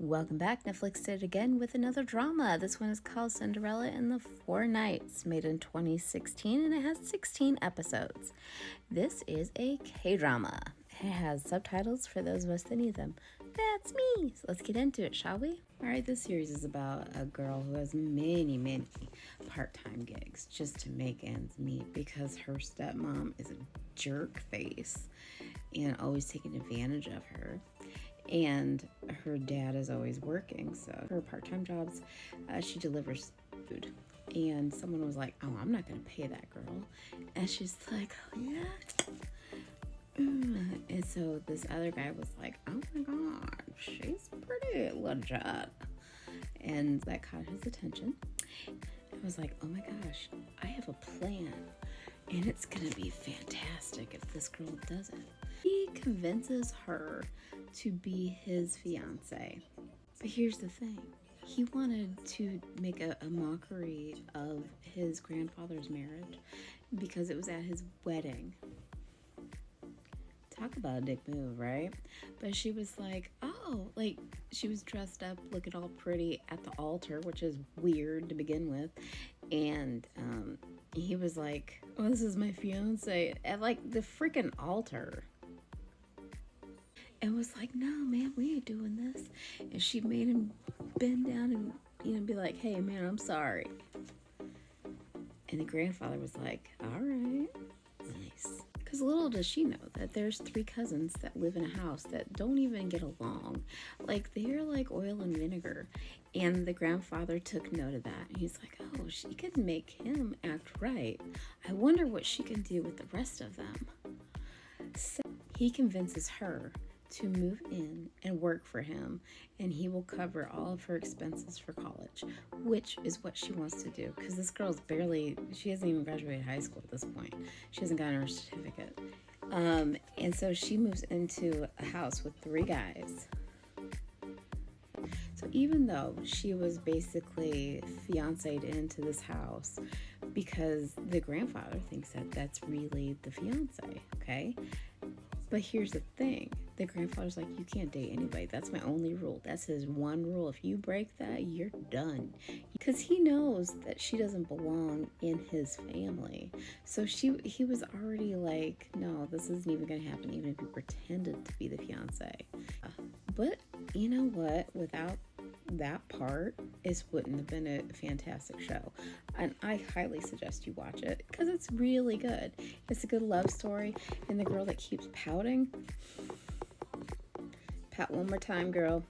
Welcome back. Netflix did it again with another drama. This one is called Cinderella and the Four Knights, made in 2016, and it has 16 episodes. This is a K-drama. It has subtitles for those of us that need them. That's me. So let's get into it, shall we? All right, this series is about a girl who has many part-time gigs just to make ends meet because her stepmom is a jerk face and always taking advantage of her. And her dad is always working, so her part-time jobs, she delivers food. And someone was like, oh, I'm not gonna pay that girl. And she's like, oh, yeah. And so this other guy was like, oh my god, she's pretty legit. And that caught his attention. I was like, oh my gosh, I have a plan. And it's gonna be fantastic if this girl does it. He convinces her to be his fiance. But here's the thing. He wanted to make a mockery of his grandfather's marriage because it was at his wedding. Talk about a dick move, right? But she was like, oh, like she was dressed up looking all pretty at the altar, which is weird to begin with. And he was like, oh, this is my fiance at like the freaking altar. And was like, no, man, we ain't doing this. And she made him bend down and, be like, hey, man, I'm sorry. And the grandfather was like, all right, nice. Because little does she know that there's 3 cousins that live in a house that don't even get along. Like, they're like oil and vinegar. And the grandfather took note of that. And he's like, oh, she could make him act right. I wonder what she can do with the rest of them. So he convinces her to move in and work for him, and he will cover all of her expenses for college, which is what she wants to do, because this girl's she hasn't even graduated high school at this point. She hasn't gotten her certificate. And so she moves into a house with 3 guys. So even though she was basically fiancéed into this house because the grandfather thinks that that's really the fiancé, okay? But here's the thing. The grandfather's like, you can't date anybody. That's my only rule. That's his one rule. If you break that, you're done. Because he knows that she doesn't belong in his family. So he was already like, no, this isn't even going to happen, even if you pretended to be the fiance. But you know what? Without that part, it wouldn't have been a fantastic show. And I highly suggest you watch it because it's really good. It's a good love story. And the girl that keeps pouting, pout one more time, girl.